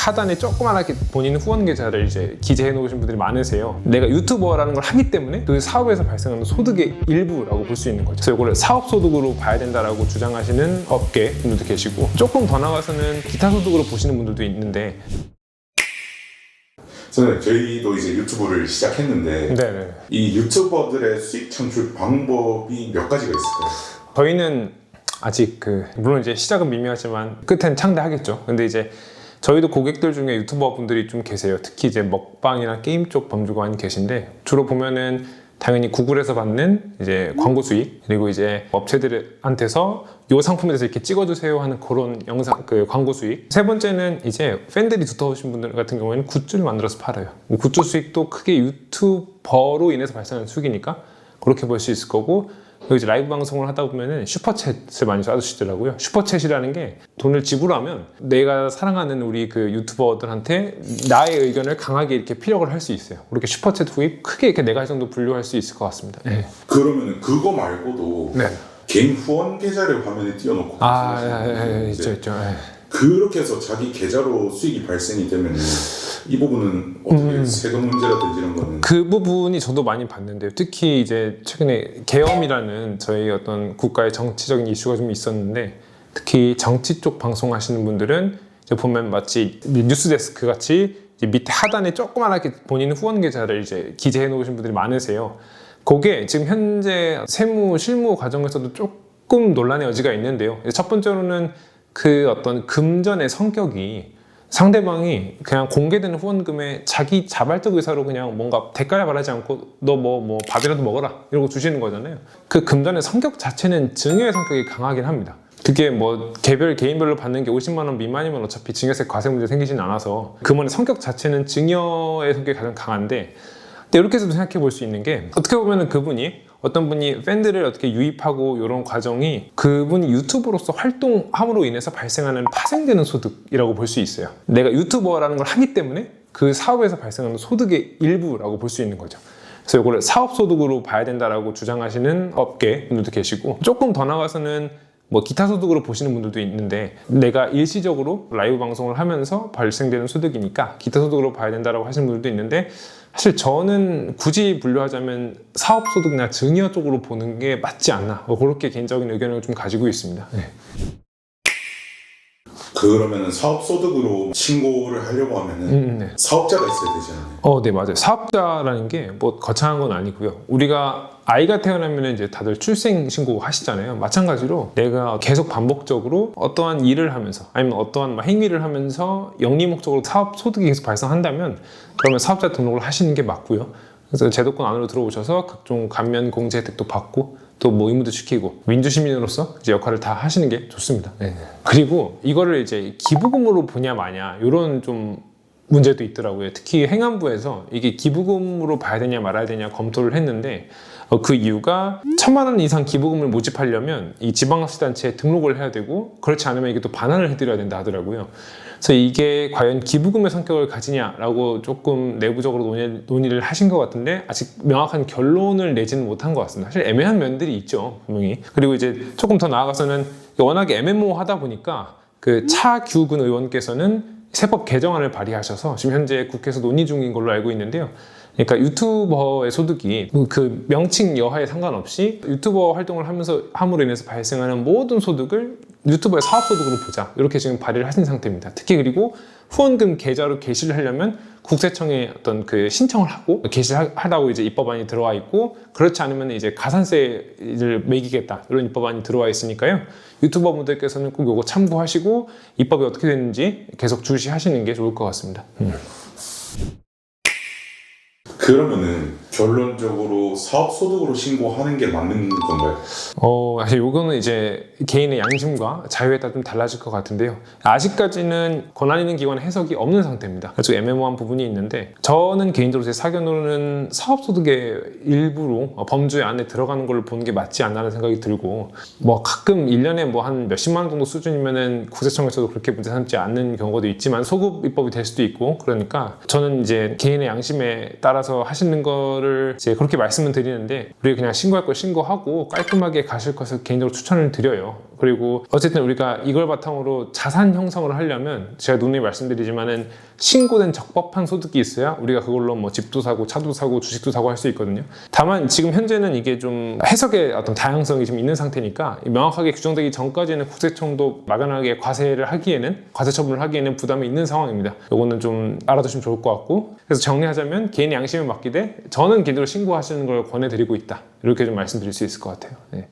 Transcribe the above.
하단에 조그만하게 본인 후원 계좌를 이제 기재해 놓으신 분들이 많으세요. 내가 유튜버라는 걸 하기 때문에 그 사업에서 발생하는 소득의 일부라고 볼 수 있는 거죠. 그래서 이거를 사업 소득으로 봐야 된다라고 주장하시는 업계 분들도 계시고, 조금 더 나가서는 기타 소득으로 보시는 분들도 있는데, 저희도 이제 유튜브를 시작했는데 네네. 이 유튜버들의 수익 창출 방법이 몇 가지가 있을까요? 저희는 아직 물론 이제 시작은 미미하지만 끝엔 창대하겠죠. 근데 이제 저희도 고객들 중에 유튜버 분들이 좀 계세요. 특히 이제 먹방이나 게임 쪽 범주가 많이 계신데, 주로 보면은 당연히 구글에서 받는 이제 광고 수익, 그리고 이제 업체들한테서 요 상품에 대해서 이렇게 찍어주세요 하는 그런 영상, 광고 수익. 세 번째는 이제 팬들이 두터우신 분들 같은 경우에는 굿즈를 만들어서 팔아요. 굿즈 수익도 크게 유튜버로 인해서 발생하는 수익이니까 그렇게 볼 수 있을 거고, 그리고 이제 라이브 방송을 하다 보면은 슈퍼챗을 많이 쏴주시더라고요. 슈퍼챗이라는 게 돈을 지불하면 내가 사랑하는 우리 유튜버들한테 나의 의견을 강하게 이렇게 피력을 할 수 있어요. 그렇게 슈퍼챗 후입 크게 이렇게 4가지 정도 분류할 수 있을 것 같습니다. 네. 그러면은 그거 말고도 네. 개인 후원 계좌를 화면에 띄워놓고 있죠. 그렇게 해서 자기 계좌로 수익이 발생이 되면 이 부분은 어떻게 세금 문제라든지 이런 거는 그 부분이 저도 많이 봤는데요. 특히 이제 최근에 계엄이라는 저희 어떤 국가의 정치적인 이슈가 좀 있었는데, 특히 정치 쪽 방송하시는 분들은 이제 보면 마치 뉴스데스크 같이 이제 밑에 하단에 조그만하게 본인 후원 계좌를 이제 기재해 놓으신 분들이 많으세요. 그게 지금 현재 세무 실무 과정에서도 조금 논란의 여지가 있는데요. 첫 번째로는 어떤 금전의 성격이 상대방이 그냥 공개되는 후원금에 자기 자발적 의사로 그냥 뭔가 대가를 바라지 않고 너 뭐 밥이라도 먹어라 이러고 주시는 거잖아요. 그 금전의 성격 자체는 증여의 성격이 강하긴 합니다. 그게 뭐 개인별로 받는 게 50만 원 미만이면 어차피 증여세 과세 문제 생기진 않아서 금원의 성격 자체는 증여의 성격이 가장 강한데, 근데 이렇게 해서도 생각해 볼 수 있는 게, 어떻게 보면은 어떤 분이 팬들을 어떻게 유입하고 이런 과정이 그분이 유튜버로서 활동함으로 인해서 발생하는 파생되는 소득이라고 볼 수 있어요. 내가 유튜버라는 걸 하기 때문에 그 사업에서 발생하는 소득의 일부라고 볼 수 있는 거죠. 그래서 이거를 사업 소득으로 봐야 된다라고 주장하시는 업계 분들도 계시고, 조금 더 나가서는 뭐 기타 소득으로 보시는 분들도 있는데, 내가 일시적으로 라이브 방송을 하면서 발생되는 소득이니까 기타 소득으로 봐야 된다라고 하시는 분들도 있는데, 사실 저는 굳이 분류하자면 사업소득이나 증여 쪽으로 보는 게 맞지 않나, 그렇게 개인적인 의견을 좀 가지고 있습니다. 네. 그러면은 사업 소득으로 신고를 하려고 하면은 네. 사업자가 있어야 되잖아요. 네, 맞아요. 사업자라는 게 뭐 거창한 건 아니고요. 우리가 아이가 태어나면 이제 다들 출생 신고 하시잖아요. 마찬가지로 내가 계속 반복적으로 어떠한 일을 하면서, 아니면 어떠한 행위를 하면서 영리 목적으로 사업 소득이 계속 발생한다면, 그러면 사업자 등록을 하시는 게 맞고요. 그래서 제도권 안으로 들어오셔서 각종 감면 공제 혜택도 받고, 또 뭐 의무도 시키고, 민주시민으로서 이제 역할을 다 하시는 게 좋습니다. 네. 그리고 이거를 이제 기부금으로 보냐 마냐, 이런 좀 문제도 있더라고요. 특히 행안부에서 이게 기부금으로 봐야 되냐 말아야 되냐 검토를 했는데, 그 이유가 1,000만 원 이상 기부금을 모집하려면 이 지방자치단체에 등록을 해야 되고, 그렇지 않으면 이게 또 반환을 해드려야 된다 하더라고요. 그래서 이게 과연 기부금의 성격을 가지냐라고 조금 내부적으로 논의를 하신 것 같은데, 아직 명확한 결론을 내지는 못한 것 같습니다. 사실 애매한 면들이 있죠, 분명히. 그리고 이제 조금 더 나아가서는 워낙에 애매모호하다 보니까 차규근 의원께서는 세법 개정안을 발의하셔서 지금 현재 국회에서 논의 중인 걸로 알고 있는데요. 그러니까 유튜버의 소득이 그 명칭 여하에 상관없이 유튜버 활동을 함으로 인해서 발생하는 모든 소득을 유튜버의 사업소득으로 보자, 이렇게 지금 발의를 하신 상태입니다. 특히 그리고 후원금 계좌로 게시를 하려면 국세청에 어떤 신청을 하고 게시하라고 이제 입법안이 들어와 있고, 그렇지 않으면 이제 가산세를 매기겠다, 이런 입법안이 들어와 있으니까요. 유튜버 분들께서는 꼭 이거 참고하시고 입법이 어떻게 되는지 계속 주시하시는 게 좋을 것 같습니다. 그러면은 결론적으로 사업소득으로 신고하는 게 맞는 건가요? 사실 이거는 이제 개인의 양심과 자유에 따라 좀 달라질 것 같은데요. 아직까지는 권한 있는 기관의 해석이 없는 상태입니다. 아주 애매모호한 부분이 있는데, 저는 개인적으로 제 사견으로는 사업소득의 일부로 범주 안에 들어가는 걸 보는 게 맞지 않나는 생각이 들고, 뭐 가끔 1년에 뭐 한 몇십만 원 정도 수준이면은 국세청에서도 그렇게 문제 삼지 않는 경우도 있지만 소급 입법이 될 수도 있고, 그러니까 저는 이제 개인의 양심에 따라서 하시는 거를 이제 그렇게 말씀을 드리는데, 우리 그냥 신고할 걸 신고하고 깔끔하게 가실 것을 개인적으로 추천을 드려요. 그리고 어쨌든 우리가 이걸 바탕으로 자산 형성을 하려면 제가 누누이 말씀드리지만은 신고된 적법한 소득이 있어야 우리가 그걸로 뭐 집도 사고 차도 사고 주식도 사고 할 수 있거든요. 다만 지금 현재는 이게 좀 해석의 어떤 다양성이 좀 있는 상태니까 명확하게 규정되기 전까지는 국세청도 막연하게 과세 처분을 하기에는 부담이 있는 상황입니다. 요거는 좀 알아두시면 좋을 것 같고, 그래서 정리하자면 개인의 양심에 맡기되 저는 개인적으로 신고하시는 걸 권해드리고 있다, 이렇게 좀 말씀드릴 수 있을 것 같아요. 네.